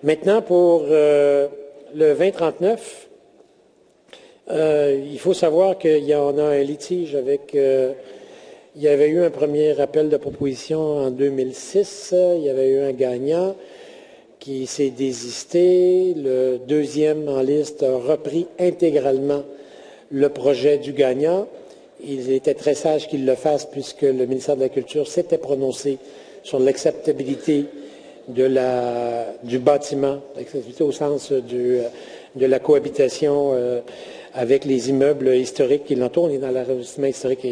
Maintenant, pour le 2039, il faut savoir qu'il y en a un litige avec... il y avait eu un premier appel de proposition en 2006. Il y avait eu un gagnant qui s'est désisté. Le deuxième en liste a repris intégralement le projet du gagnant. Il était très sage qu'il le fasse puisque le ministère de la Culture s'était prononcé sur l'acceptabilité du bâtiment, l'acceptabilité au sens de la cohabitation avec les immeubles historiques qui l'entourent. On est dans l'arrondissement historique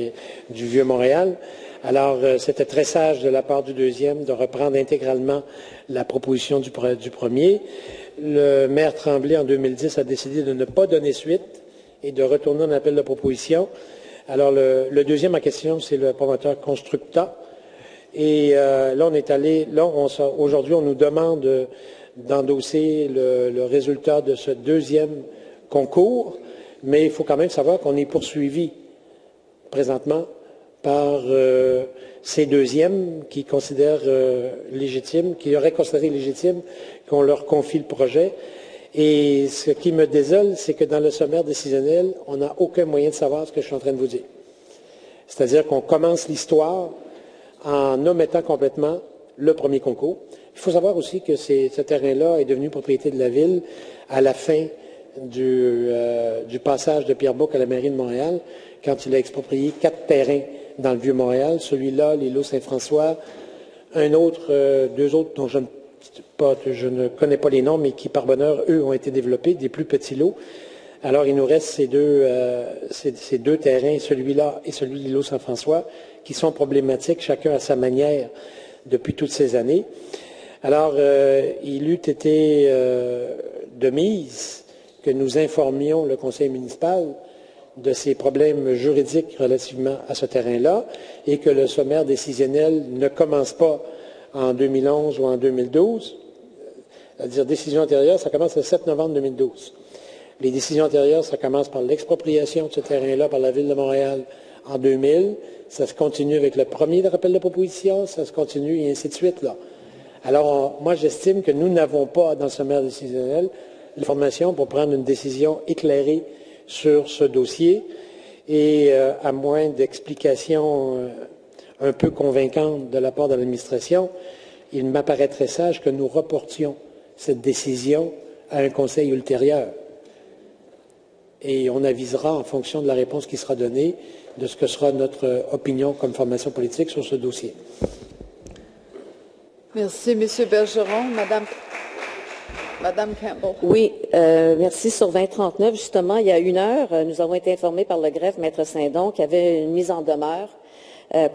du Vieux-Montréal. Alors, c'était très sage de la part du deuxième de reprendre intégralement la proposition du premier. Le maire Tremblay, en 2010, a décidé de ne pas donner suite et de retourner en appel de proposition. Alors, le deuxième en question, c'est le promoteur Constructa. Et là, on est allé, aujourd'hui, on nous demande d'endosser le résultat de ce deuxième concours, mais il faut quand même savoir qu'on est poursuivi présentement par ces deuxièmes qui considèrent légitime, qui auraient considéré légitime qu'on leur confie le projet. Et ce qui me désole, c'est que dans le sommaire décisionnel, on n'a aucun moyen de savoir ce que je suis en train de vous dire. C'est-à-dire qu'on commence l'histoire en omettant complètement le premier concours. Il faut savoir aussi que ce terrain-là est devenu propriété de la Ville à la fin du passage de Pierre Bouc à la mairie de Montréal, quand il a exproprié 4 terrains dans le Vieux-Montréal, celui-là, l'îlot Saint-François, un autre, 2 autres dont je ne connais pas les noms, mais qui, par bonheur, eux, ont été développés, des plus petits lots. Alors, il nous reste ces deux terrains, celui-là et celui de l'îlot Saint-François, qui sont problématiques, chacun à sa manière, depuis toutes ces années. Alors, il eût été de mise que nous informions le conseil municipal de ces problèmes juridiques relativement à ce terrain-là et que le sommaire décisionnel ne commence pas en 2011 ou en 2012. C'est-à-dire, décision antérieure, ça commence le 7 novembre 2012. Les décisions antérieures, ça commence par l'expropriation de ce terrain-là par la Ville de Montréal en 2000. Ça se continue avec le premier rappel de proposition, ça se continue et ainsi de suite, là. Alors, moi, j'estime que nous n'avons pas, dans le sommaire décisionnel, l'information pour prendre une décision éclairée sur ce dossier et à moins d'explications un peu convaincantes de la part de l'administration, il m'apparaîtrait sage que nous reportions cette décision à un conseil ultérieur. Et on avisera, en fonction de la réponse qui sera donnée, de ce que sera notre opinion comme formation politique sur ce dossier. Merci, M. Bergeron. Madame Campbell. Oui, merci. Sur 2039, justement, il y a 1 heure, nous avons été informés par le greffe, Maître Saint-Don, qu'il y avait une mise en demeure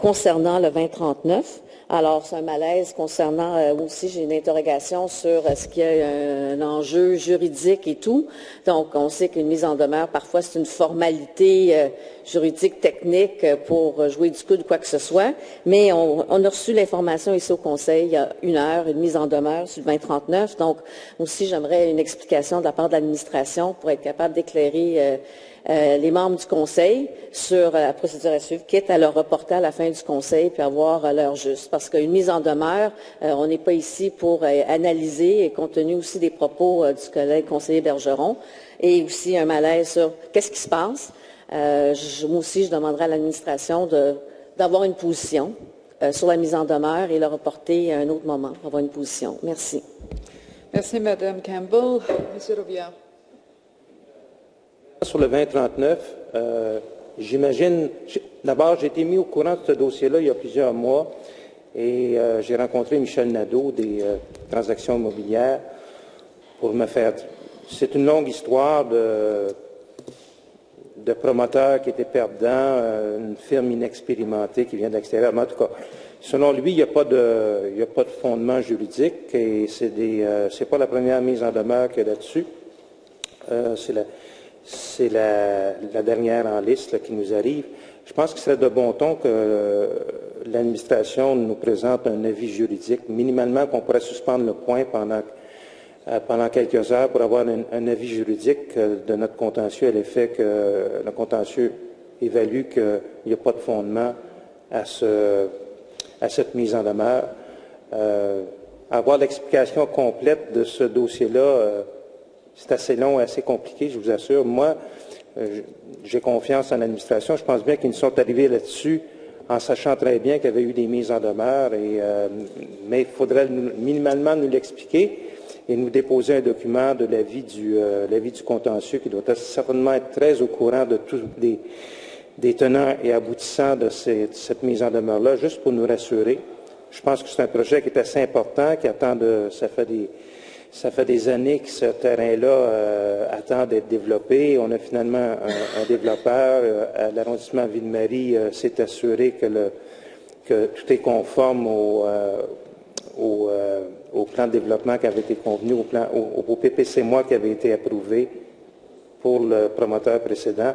concernant le 2039. Alors, c'est un malaise concernant aussi, j'ai une interrogation sur est-ce qu'il y a un enjeu juridique et tout. Donc, on sait qu'une mise en demeure, parfois, c'est une formalité juridique, technique pour jouer du coude ou quoi que ce soit. Mais on a reçu l'information ici au Conseil il y a 1 heure, une mise en demeure sur le 2039. Donc, aussi, j'aimerais une explication de la part de l'administration pour être capable d'éclairer les membres du Conseil sur la procédure à suivre, quitte à le reporter à la fin du Conseil puis avoir l'heure juste. Parce qu'une mise en demeure, on n'est pas ici pour analyser, et compte tenu aussi des propos du collègue conseiller Bergeron, et aussi un malaise sur qu'est-ce qui se passe. Moi aussi, je demanderai à l'administration d'avoir une position sur la mise en demeure et le reporter à un autre moment, avoir une position. Merci. Merci, Mme Campbell. M. Robillard. Sur le 2039, j'imagine, d'abord, j'ai été mis au courant de ce dossier-là il y a plusieurs mois et j'ai rencontré Michel Nadeau des transactions immobilières pour me faire... C'est une longue histoire de promoteurs qui étaient perdants, une firme inexpérimentée qui vient de l'extérieur. Mais en tout cas, selon lui, il n'y a pas de fondement juridique et c'est pas la première mise en demeure qu'il y a là-dessus. C'est la dernière en liste là, qui nous arrive. Je pense que ce serait de bon ton que l'administration nous présente un avis juridique, minimalement qu'on pourrait suspendre le point pendant quelques heures pour avoir un avis juridique de notre contentieux à l'effet que le contentieux évalue qu'il n'y a pas de fondement à cette mise en demeure. avoir l'explication complète de ce dossier-là, c'est assez long et assez compliqué, je vous assure. Moi, j'ai confiance en l'administration. Je pense bien qu'ils sont arrivés là-dessus en sachant très bien qu'il y avait eu des mises en demeure, mais il faudrait minimalement nous l'expliquer et nous déposer un document de l'avis du contentieux qui doit certainement être très au courant de tous des tenants et aboutissants de cette mise en demeure-là, juste pour nous rassurer. Je pense que c'est un projet qui est assez important, qui attend ça fait des années que ce terrain-là attend d'être développé. On a finalement un développeur. L'arrondissement Ville-Marie s'est assuré que tout est conforme au plan de développement qui avait été convenu, au PPC-MOI qui avait été approuvé pour le promoteur précédent.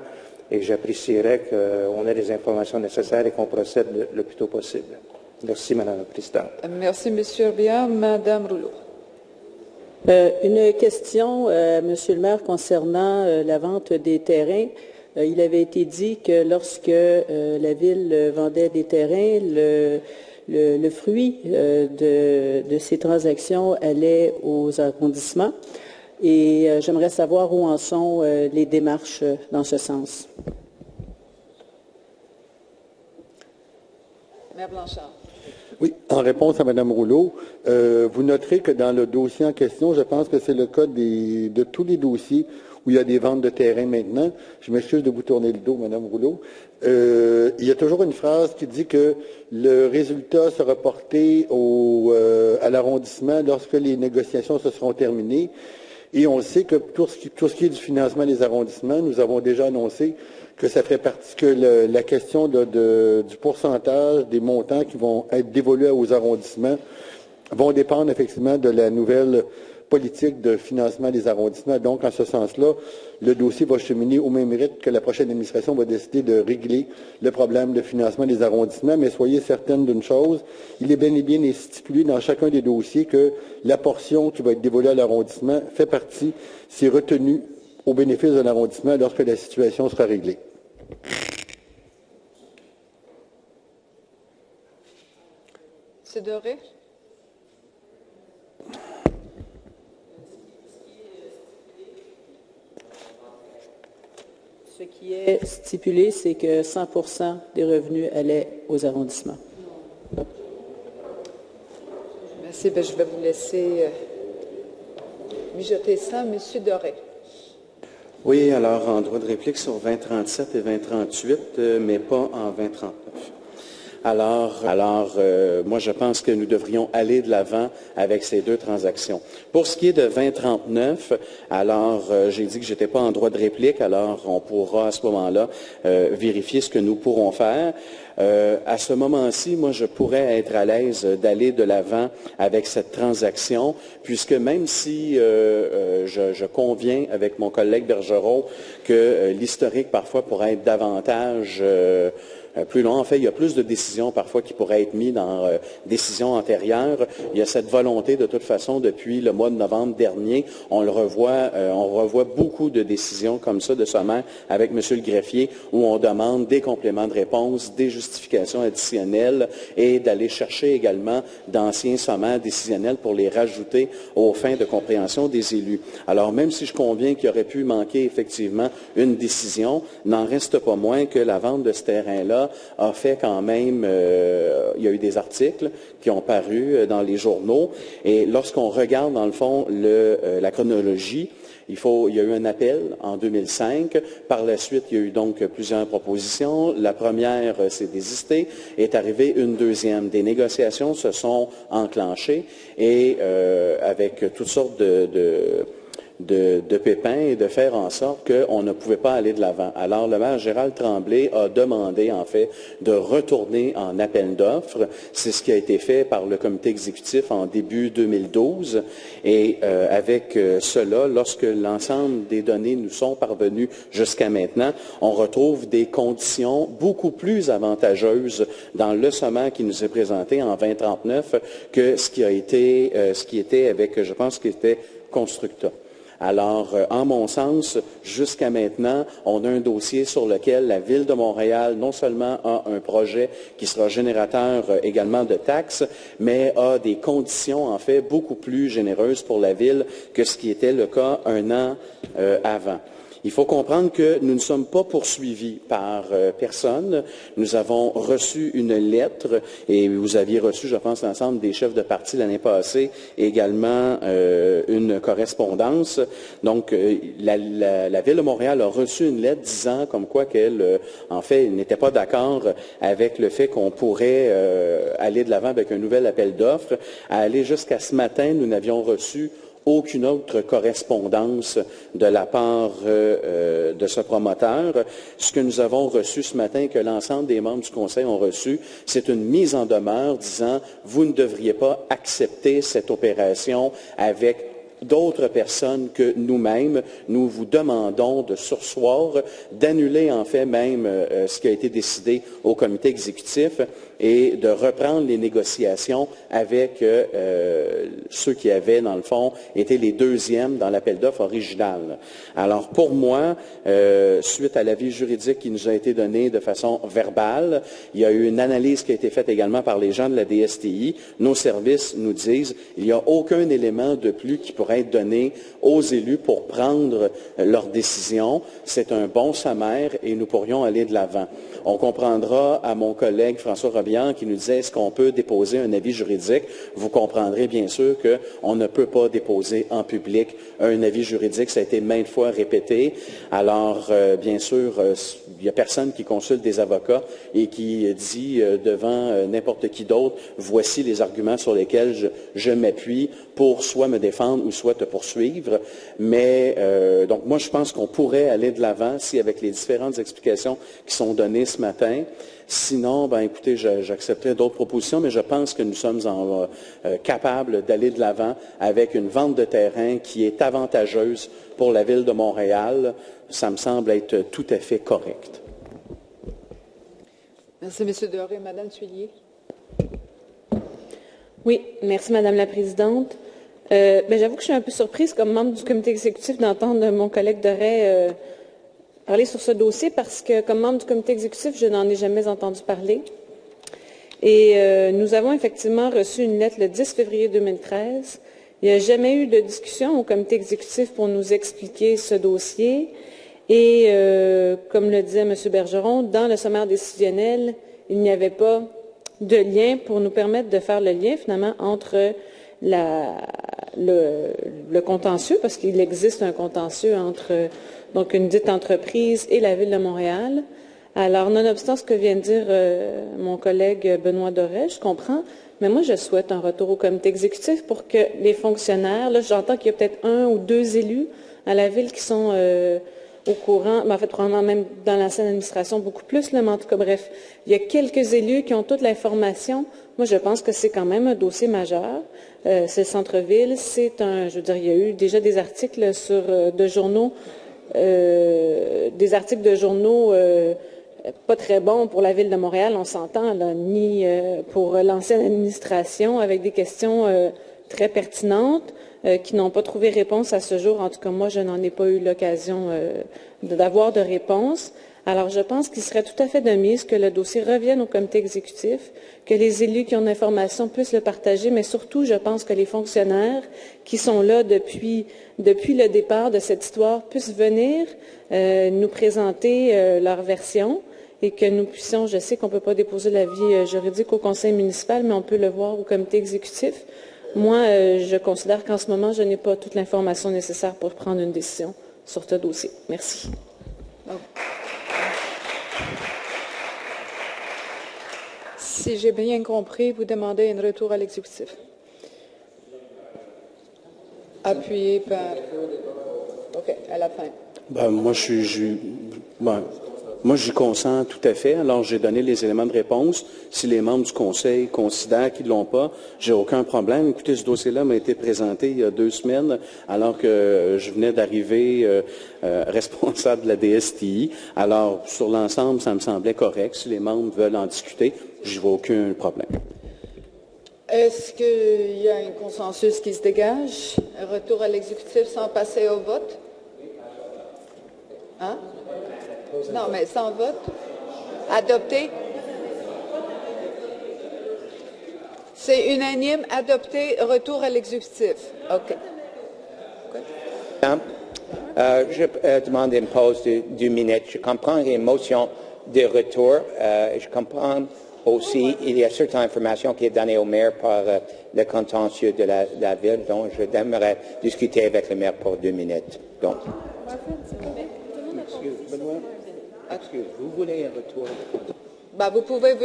Et j'apprécierais qu'on ait les informations nécessaires et qu'on procède le plus tôt possible. Merci, Madame la Présidente. Merci, M. Robillard. Madame Rouleau. Une question, Monsieur le maire, concernant la vente des terrains. Il avait été dit que lorsque la Ville vendait des terrains, le fruit de ces transactions allait aux arrondissements. Et j'aimerais savoir où en sont les démarches dans ce sens. Maire Blanchard. Oui, en réponse à Mme Rouleau, vous noterez que dans le dossier en question, je pense que c'est le cas de tous les dossiers où il y a des ventes de terrain maintenant. Je m'excuse de vous tourner le dos, Mme Rouleau. Il y a toujours une phrase qui dit que le résultat sera porté à l'arrondissement lorsque les négociations se seront terminées. Et on sait que pour ce qui est du financement des arrondissements, nous avons déjà annoncé que ça ferait partie, que la question du pourcentage des montants qui vont être dévolus aux arrondissements vont dépendre effectivement de la nouvelle politique de financement des arrondissements. Donc, en ce sens-là, le dossier va cheminer au même rythme que la prochaine administration va décider de régler le problème de financement des arrondissements. Mais soyez certaines d'une chose, il est bel et bien stipulé dans chacun des dossiers que la portion qui va être dévolue à l'arrondissement fait partie, c'est retenu au bénéfice de l'arrondissement lorsque la situation sera réglée. M. Doré. Ce qui est stipulé, c'est que 100% des revenus allaient aux arrondissements. Merci. Bien, je vais vous laisser mijoter ça. M. Doré. Oui, alors en droit de réplique sur 2037 et 2038, mais pas en 2039. Alors, moi, je pense que nous devrions aller de l'avant avec ces deux transactions. Pour ce qui est de 2039, alors, j'ai dit que j'étais pas en droit de réplique, alors on pourra à ce moment-là vérifier ce que nous pourrons faire. À ce moment-ci, moi, je pourrais être à l'aise d'aller de l'avant avec cette transaction, puisque même si je conviens avec mon collègue Bergeron que l'historique parfois pourrait être davantage plus long. En fait, il y a plus de décisions parfois qui pourraient être mises dans décisions antérieures. Il y a cette volonté, de toute façon, depuis le mois de novembre dernier, on revoit beaucoup de décisions comme ça de sommaire avec M. le greffier, où on demande des compléments de réponse, des justifications additionnelles et d'aller chercher également d'anciens sommaires décisionnels pour les rajouter aux fins de compréhension des élus. Alors, même si je conviens qu'il aurait pu manquer effectivement une décision, n'en reste pas moins que la vente de ce terrain-là a fait quand même, il y a eu des articles qui ont paru dans les journaux, et lorsqu'on regarde dans le fond la chronologie, il y a eu un appel en 2005. Par la suite, il y a eu donc plusieurs propositions. La première s'est désistée, est arrivée une deuxième. Des négociations se sont enclenchées et avec toutes sortes de pépins et de faire en sorte qu'on ne pouvait pas aller de l'avant. Alors, le maire Gérald Tremblay a demandé, en fait, de retourner en appel d'offres. C'est ce qui a été fait par le comité exécutif en début 2012. Et avec cela, lorsque l'ensemble des données nous sont parvenues jusqu'à maintenant, on retrouve des conditions beaucoup plus avantageuses dans le sommaire qui nous est présenté en 2039 que ce qui était avec, je pense, qui était Constructa. Alors, en mon sens, jusqu'à maintenant, on a un dossier sur lequel la Ville de Montréal non seulement a un projet qui sera générateur également de taxes, mais a des conditions, en fait, beaucoup plus généreuses pour la Ville que ce qui était le cas un an avant. Il faut comprendre que nous ne sommes pas poursuivis par personne. Nous avons reçu une lettre, et vous aviez reçu, je pense, l'ensemble des chefs de parti l'année passée, et également une correspondance. Donc, la Ville de Montréal a reçu une lettre disant comme quoi qu'elle, en fait, n'était pas d'accord avec le fait qu'on pourrait aller de l'avant avec un nouvel appel d'offres. À aller jusqu'à ce matin, nous n'avions reçu aucune autre correspondance de la part de ce promoteur. Ce que nous avons reçu ce matin, que l'ensemble des membres du Conseil ont reçu, c'est une mise en demeure disant « Vous ne devriez pas accepter cette opération avec d'autres personnes que nous-mêmes. Nous vous demandons de surseoir, d'annuler en fait même ce qui a été décidé au comité exécutif et de reprendre les négociations avec ceux qui avaient, dans le fond, été les deuxièmes dans l'appel d'offres original. Alors, pour moi, suite à l'avis juridique qui nous a été donné de façon verbale, il y a eu une analyse qui a été faite également par les gens de la DSTI. Nos services nous disent qu'il n'y a aucun élément de plus qui pourrait être donné aux élus pour prendre leur décision. C'est un bon sommaire et nous pourrions aller de l'avant. On comprendra à mon collègue François Robillard qui nous disait est-ce qu'on peut déposer un avis juridique. Vous comprendrez bien sûr qu'on ne peut pas déposer en public un avis juridique. Ça a été maintes fois répété. Alors, bien sûr, il n'y a personne qui consulte des avocats et qui dit devant n'importe qui d'autre, voici les arguments sur lesquels je m'appuie pour soit me défendre ou soit te poursuivre. Mais, donc, moi, je pense qu'on pourrait aller de l'avant si, avec les différentes explications qui sont données ce matin. Sinon, ben, écoutez, j'accepterai d'autres propositions, mais je pense que nous sommes capables d'aller de l'avant avec une vente de terrain qui est avantageuse pour la Ville de Montréal. Ça me semble être tout à fait correct. Merci, M. Doré. Madame Thuillier. Oui, merci, Madame la Présidente. J'avoue que je suis un peu surprise, comme membre du comité exécutif, d'entendre mon collègue Doré parler sur ce dossier parce que, comme membre du comité exécutif, je n'en ai jamais entendu parler. Et nous avons effectivement reçu une lettre le 10 février 2013. Il n'y a jamais eu de discussion au comité exécutif pour nous expliquer ce dossier. Et comme le disait M. Bergeron, dans le sommaire décisionnel, il n'y avait pas de lien pour nous permettre de faire le lien finalement entre le contentieux, parce qu'il existe un contentieux entre donc une dite entreprise et la Ville de Montréal. Alors, nonobstant ce que vient de dire mon collègue Benoît Doré, je comprends, mais moi, je souhaite un retour au comité exécutif pour que les fonctionnaires, là, j'entends qu'il y a peut-être 1 ou 2 élus à la Ville qui sont au courant, mais en fait, probablement même dans l'ancienne administration, beaucoup plus, là, mais en tout cas, bref, il y a quelques élus qui ont toute l'information. Moi, je pense que c'est quand même un dossier majeur. C'est le centre-ville, je veux dire, il y a eu déjà des articles de journaux, pas très bons pour la Ville de Montréal, on s'entend, là, ni pour l'ancienne administration, avec des questions très pertinentes qui n'ont pas trouvé réponse à ce jour. En tout cas, moi, je n'en ai pas eu l'occasion d'avoir de réponse. Alors, je pense qu'il serait tout à fait de mise que le dossier revienne au comité exécutif, que les élus qui ont l'information puissent le partager, mais surtout, je pense que les fonctionnaires qui sont là depuis le départ de cette histoire puissent venir nous présenter leur version et que nous puissions, je sais qu'on ne peut pas déposer l'avis juridique au conseil municipal, mais on peut le voir au comité exécutif. Moi, je considère qu'en ce moment, je n'ai pas toute l'information nécessaire pour prendre une décision sur ce dossier. Merci. Si j'ai bien compris, vous demandez un retour à l'exécutif. Appuyé par... OK, à la fin. Moi, j'y consens tout à fait. Alors, j'ai donné les éléments de réponse. Si les membres du Conseil considèrent qu'ils ne l'ont pas, j'ai aucun problème. Écoutez, ce dossier-là m'a été présenté il y a 2 semaines, alors que je venais d'arriver responsable de la DSTI. Alors, sur l'ensemble, ça me semblait correct. Si les membres veulent en discuter, j'y vois aucun problème. Est-ce qu'il y a un consensus qui se dégage? Un retour à l'exécutif sans passer au vote? Hein? Non, mais sans vote? Adopté? C'est unanime, adopté, retour à l'exécutif. OK. Je demande une pause de 2 minutes. Je comprends les motions de retour. Je comprends aussi il y a certaines informations qui est donnée au maire par le contentieux de la ville. Donc, je aimerais discuter avec le maire pour 2 minutes. Donc. Excuse, vous voulez un retour? Ben, vous pouvez,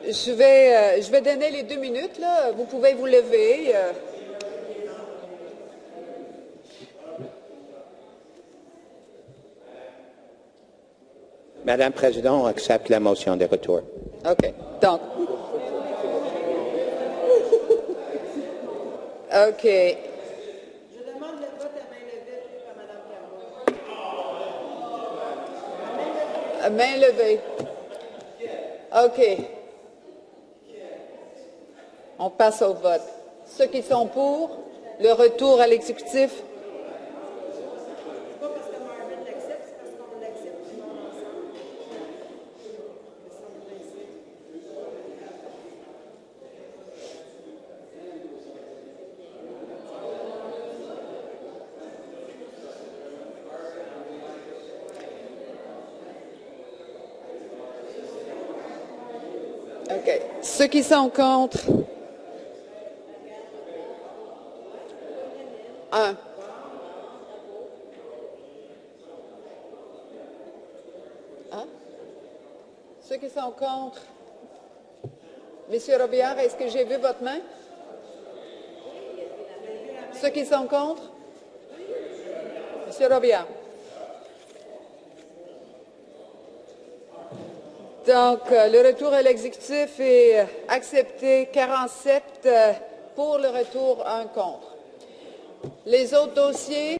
je vais donner les 2 minutes, là. Vous pouvez vous lever. Madame la Présidente, on accepte la motion de retour. OK. Donc. OK. Je demande le vote à main levée à Mme Caron. Main levée. OK. On passe au vote. Ceux qui sont pour le retour à l'exécutif? C'est pas parce que Marvin l'accepte, c'est parce qu'on l'accepte tout le monde ensemble. OK. Ceux qui sont contre? 1. Hein? Ceux qui sont contre? Monsieur Robillard, est-ce que j'ai vu votre main? Ceux qui sont contre? Monsieur Robillard. Donc, le retour à l'exécutif est accepté, 47 pour le retour, 1 contre. Les autres dossiers?